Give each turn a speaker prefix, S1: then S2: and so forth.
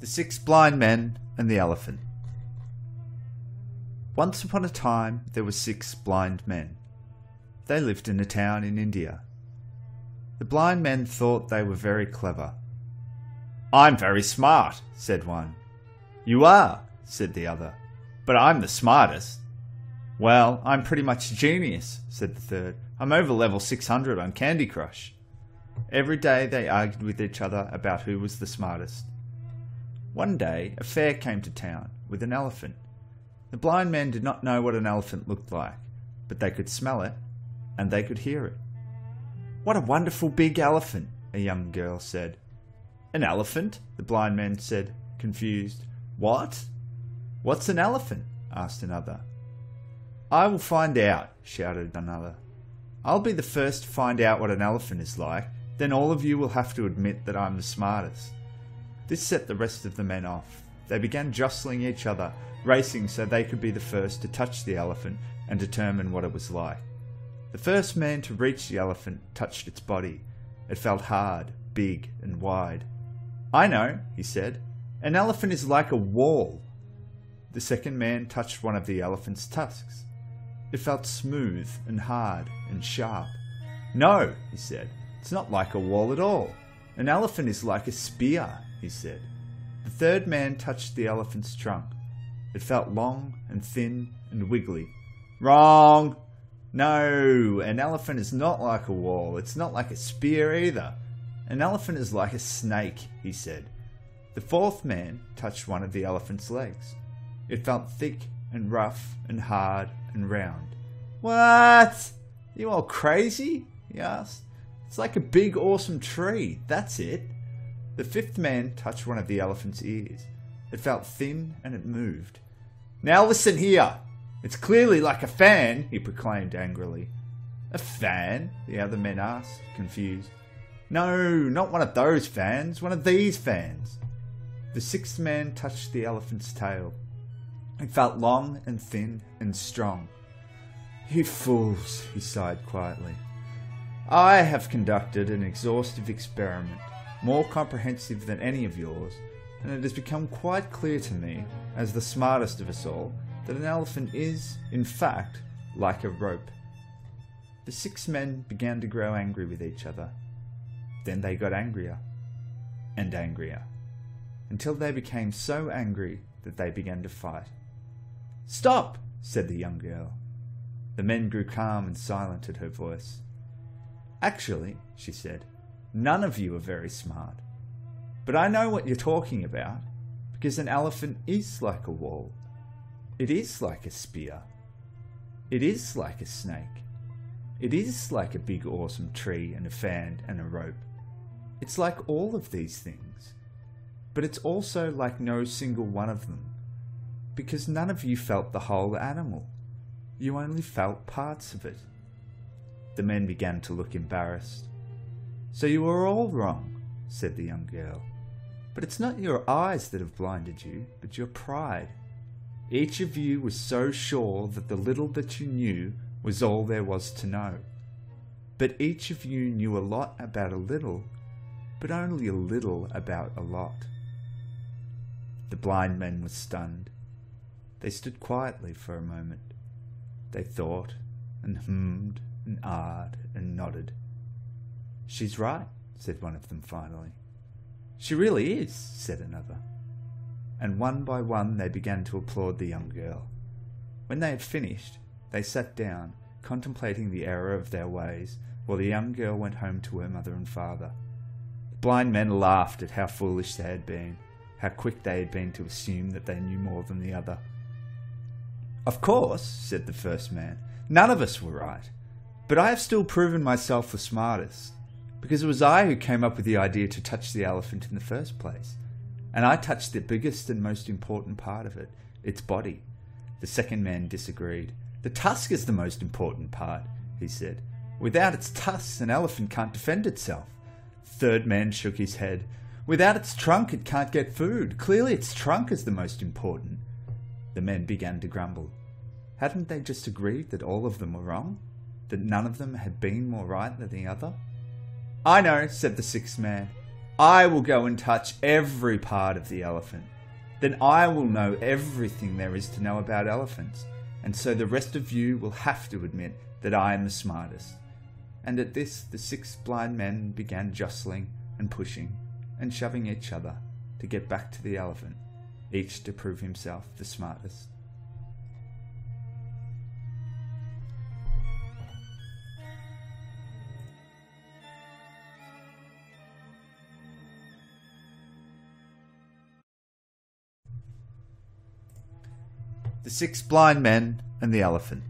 S1: The Six Blind Men and the Elephant. Once upon a time there were 6 blind men. They lived in a town in India. The blind men thought they were very clever. "I'm very smart," said one. "You are," said the other, "but I'm the smartest." "Well, I'm pretty much a genius," said the third. "I'm over level 600 on Candy Crush." Every day they argued with each other about who was the smartest. One day a fair came to town with an elephant. The blind men did not know what an elephant looked like, but they could smell it and they could hear it. "What a wonderful big elephant," a young girl said. "An elephant?" the blind men said, confused. "What? What's an elephant?" asked another. "I will find out," shouted another. "I'll be the first to find out what an elephant is like, then all of you will have to admit that I'm the smartest." This set the rest of the men off. They began jostling each other, racing so they could be the first to touch the elephant and determine what it was like. The first man to reach the elephant touched its body. It felt hard, big, and wide. "I know," he said. "An elephant is like a wall." The second man touched one of the elephant's tusks. It felt smooth and hard and sharp. "No," he said, "it's not like a wall at all. An elephant is like a spear," he said. The third man touched the elephant's trunk. It felt long and thin and wiggly. "Wrong! No, an elephant is not like a wall. It's not like a spear either. An elephant is like a snake," he said. The fourth man touched one of the elephant's legs. It felt thick and rough and hard and round. "What? You all crazy?" he asked. "It's like a big awesome tree, that's it." The fifth man touched one of the elephant's ears. It felt thin and it moved. "Now listen here. It's clearly like a fan," he proclaimed angrily. "A fan?" the other men asked, confused. "No, not one of those fans, one of these fans." The sixth man touched the elephant's tail. It felt long and thin and strong. "You fools," he sighed quietly. "I have conducted an exhaustive experiment, more comprehensive than any of yours, and it has become quite clear to me, as the smartest of us all, that an elephant is, in fact, like a rope." The 6 men began to grow angry with each other. Then they got angrier and angrier, until they became so angry that they began to fight. "Stop!" said the young girl. The men grew calm and silent at her voice. "Actually," she said, "none of you are very smart. But I know what you're talking about, because an elephant is like a wall. It is like a spear. It is like a snake. It is like a big awesome tree and a fan and a rope. It's like all of these things. But it's also like no single one of them, because none of you felt the whole animal. You only felt parts of it." The men began to look embarrassed. "So you are all wrong," said the young girl. "But it's not your eyes that have blinded you, but your pride. Each of you was so sure that the little that you knew was all there was to know. But each of you knew a lot about a little, but only a little about a lot." The blind men were stunned. They stood quietly for a moment. They thought and hummed and ahed and nodded. "She's right," said one of them finally. "She really is," said another. And one by one they began to applaud the young girl. When they had finished, they sat down, contemplating the error of their ways, while the young girl went home to her mother and father. The blind men laughed at how foolish they had been, how quick they had been to assume that they knew more than the other. "Of course," said the first man, "none of us were right. But I have still proven myself the smartest, because it was I who came up with the idea to touch the elephant in the first place. And I touched the biggest and most important part of it, its body." The second man disagreed. "The tusk is the most important part," he said. "Without its tusks, an elephant can't defend itself." The third man shook his head. "Without its trunk, it can't get food. Clearly its trunk is the most important." The men began to grumble. Hadn't they just agreed that all of them were wrong? That none of them had been more right than the other? "I know," said the sixth man. I will go and touch every part of the elephant. Then I will know everything there is to know about elephants, and so the rest of you will have to admit that I am the smartest." And at this, the 6 blind men began jostling and pushing and shoving each other to get back to the elephant, each to prove himself the smartest. The 6 blind men and the elephant.